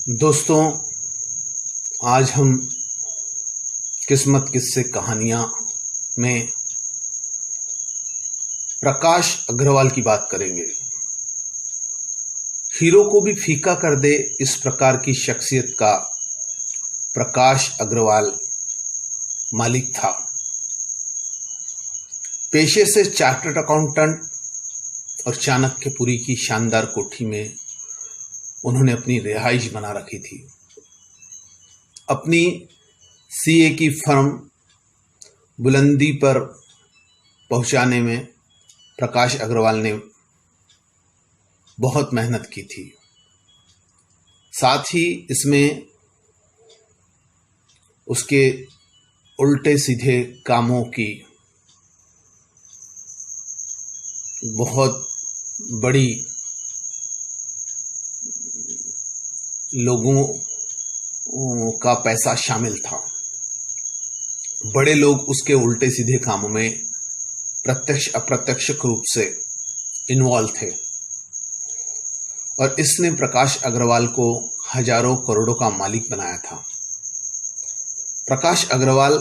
दोस्तों, आज हम किस्मत किस्से कहानियां में प्रकाश अग्रवाल की बात करेंगे। हीरो को भी फीका कर दे इस प्रकार की शख्सियत का प्रकाश अग्रवाल मालिक था। पेशे से चार्टर्ड अकाउंटेंट और चाणक्यपुरी की शानदार कोठी में उन्होंने अपनी रिहाइश बना रखी थी। अपनी सीए की फर्म बुलंदी पर पहुंचाने में प्रकाश अग्रवाल ने बहुत मेहनत की थी। साथ ही इसमें उसके उल्टे सीधे कामों की बहुत बड़ी लोगों का पैसा शामिल था। बड़े लोग उसके उल्टे सीधे कामों में प्रत्यक्ष अप्रत्यक्ष रूप से इन्वॉल्व थे और इसने प्रकाश अग्रवाल को हजारों करोड़ों का मालिक बनाया था। प्रकाश अग्रवाल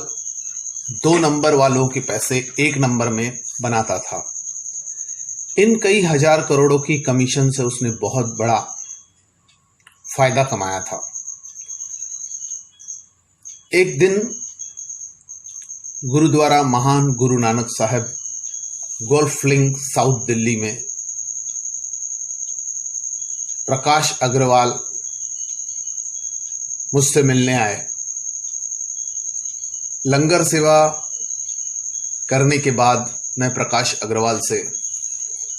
2 नंबर वालों के पैसे 1 नंबर में बनाता था। इन कई हजार करोड़ों की कमीशन से उसने बहुत बड़ा फायदा कमाया था। एक दिन गुरुद्वारा महान गुरु नानक साहब गोल्फ लिंक साउथ दिल्ली में प्रकाश अग्रवाल मुझसे मिलने आए। लंगर सेवा करने के बाद मैं प्रकाश अग्रवाल से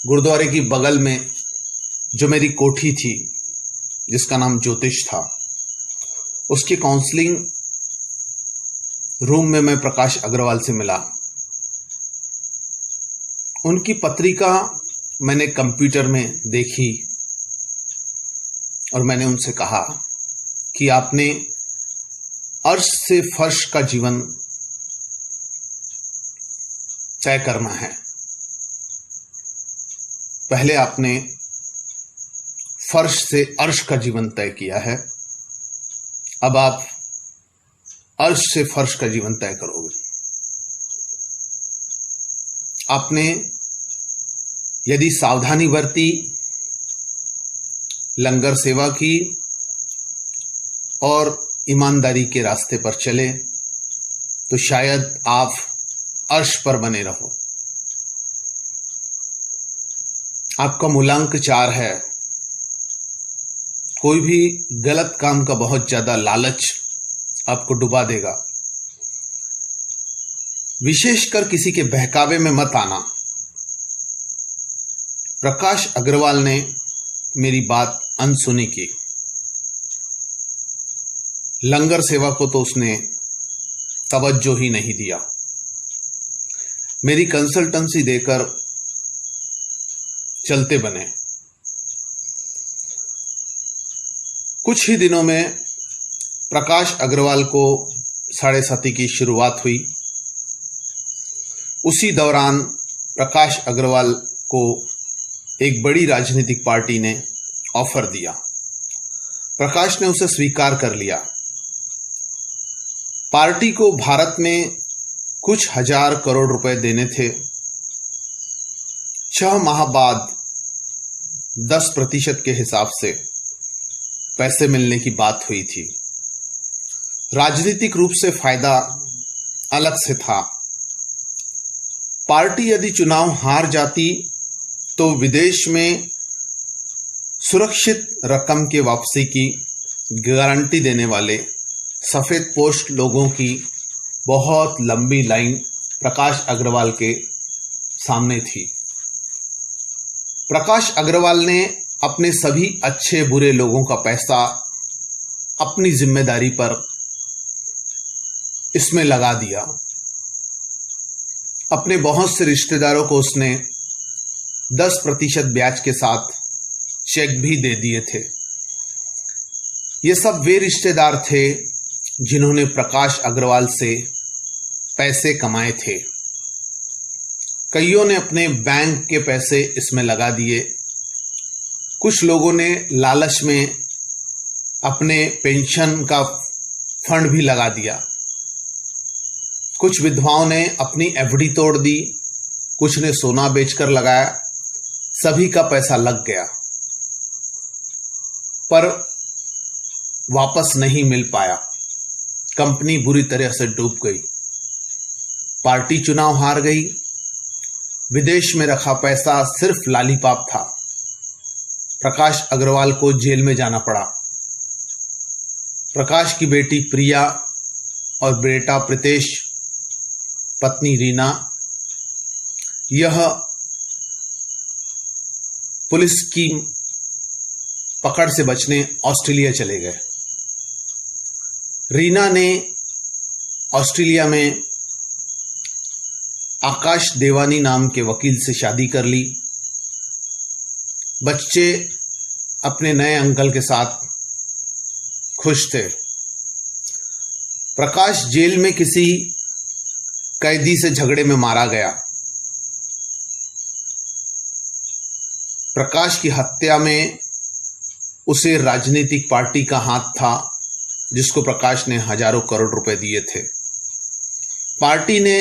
गुरुद्वारे की बगल में जो मेरी कोठी थी जिसका नाम ज्योतिष था, उसकी काउंसलिंग रूम में मैं प्रकाश अग्रवाल से मिला। उनकी पत्रिका मैंने कंप्यूटर में देखी और मैंने उनसे कहा कि आपने अर्श से फर्श का जीवन तय करना है। पहले आपने फर्श से अर्श का जीवन तय किया है, अब आप अर्श से फर्श का जीवन तय करोगे। आपने यदि सावधानी बरती, लंगर सेवा की और ईमानदारी के रास्ते पर चले तो शायद आप अर्श पर बने रहो। आपका मूलांक 4 है। कोई भी गलत काम का बहुत ज्यादा लालच आपको डुबा देगा। विशेषकर किसी के बहकावे में मत आना। प्रकाश अग्रवाल ने मेरी बात अनसुनी की। लंगर सेवा को तो उसने तवज्जो ही नहीं दिया। मेरी कंसल्टेंसी देकर चलते बने। कुछ ही दिनों में प्रकाश अग्रवाल को 7.5 की शुरुआत हुई। उसी दौरान प्रकाश अग्रवाल को एक बड़ी राजनीतिक पार्टी ने ऑफर दिया। प्रकाश ने उसे स्वीकार कर लिया। पार्टी को भारत में कुछ हजार करोड़ रुपए देने थे। 6 माह बाद 10% के हिसाब से पैसे मिलने की बात हुई थी। राजनीतिक रूप से फायदा अलग से था। पार्टी यदि चुनाव हार जाती तो विदेश में सुरक्षित रकम के वापसी की गारंटी देने वाले सफेद पोस्ट लोगों की बहुत लंबी लाइन प्रकाश अग्रवाल के सामने थी। प्रकाश अग्रवाल ने अपने सभी अच्छे बुरे लोगों का पैसा अपनी जिम्मेदारी पर इसमें लगा दिया। अपने बहुत से रिश्तेदारों को उसने 10% ब्याज के साथ चेक भी दे दिए थे। ये सब वे रिश्तेदार थे जिन्होंने प्रकाश अग्रवाल से पैसे कमाए थे। कईयों ने अपने बैंक के पैसे इसमें लगा दिए। कुछ लोगों ने लालच में अपने पेंशन का फंड भी लगा दिया। कुछ विधवाओं ने अपनी एफडी तोड़ दी, कुछ ने सोना बेचकर लगाया, सभी का पैसा लग गया पर वापस नहीं मिल पाया। कंपनी बुरी तरह से डूब गई, पार्टी चुनाव हार गई, विदेश में रखा पैसा सिर्फ लालीपाप था। प्रकाश अग्रवाल को जेल में जाना पड़ा। प्रकाश की बेटी प्रिया और बेटा प्रितेश, पत्नी रीना, यह पुलिस की पकड़ से बचने ऑस्ट्रेलिया चले गए। रीना ने ऑस्ट्रेलिया में आकाश देवानी नाम के वकील से शादी कर ली। बच्चे अपने नए अंकल के साथ खुश थे। प्रकाश जेल में किसी कैदी से झगड़े में मारा गया। प्रकाश की हत्या में उसे राजनीतिक पार्टी का हाथ था, जिसको प्रकाश ने हजारों करोड़ रुपए दिए थे। पार्टी ने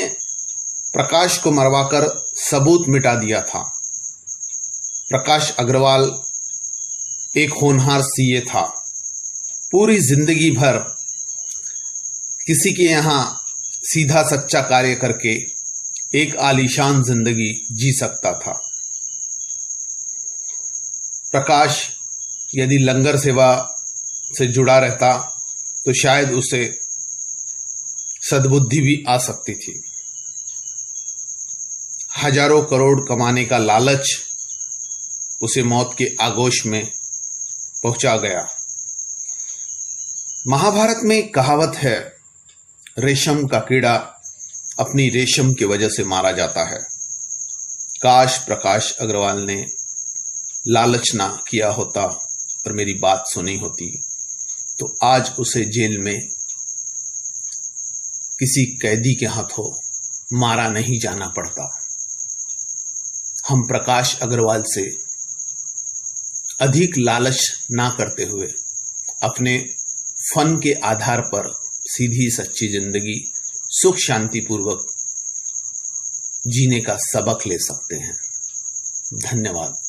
प्रकाश को मरवाकर सबूत मिटा दिया था। प्रकाश अग्रवाल एक होनहार सीए था। पूरी जिंदगी भर किसी के यहां सीधा सच्चा कार्य करके एक आलीशान जिंदगी जी सकता था। प्रकाश यदि लंगर सेवा से जुड़ा रहता तो शायद उसे सद्बुद्धि भी आ सकती थी। हजारों करोड़ कमाने का लालच उसे मौत के आगोश में पहुंचा गया। महाभारत में एक कहावत है, रेशम का कीड़ा अपनी रेशम की वजह से मारा जाता है। काश प्रकाश अग्रवाल ने लालच ना किया होता और मेरी बात सुनी होती तो आज उसे जेल में किसी कैदी के हाथों मारा नहीं जाना पड़ता। हम प्रकाश अग्रवाल से अधिक लालच ना करते हुए अपने फन के आधार पर सीधी सच्ची जिंदगी सुख शांति पूर्वक जीने का सबक ले सकते हैं। धन्यवाद।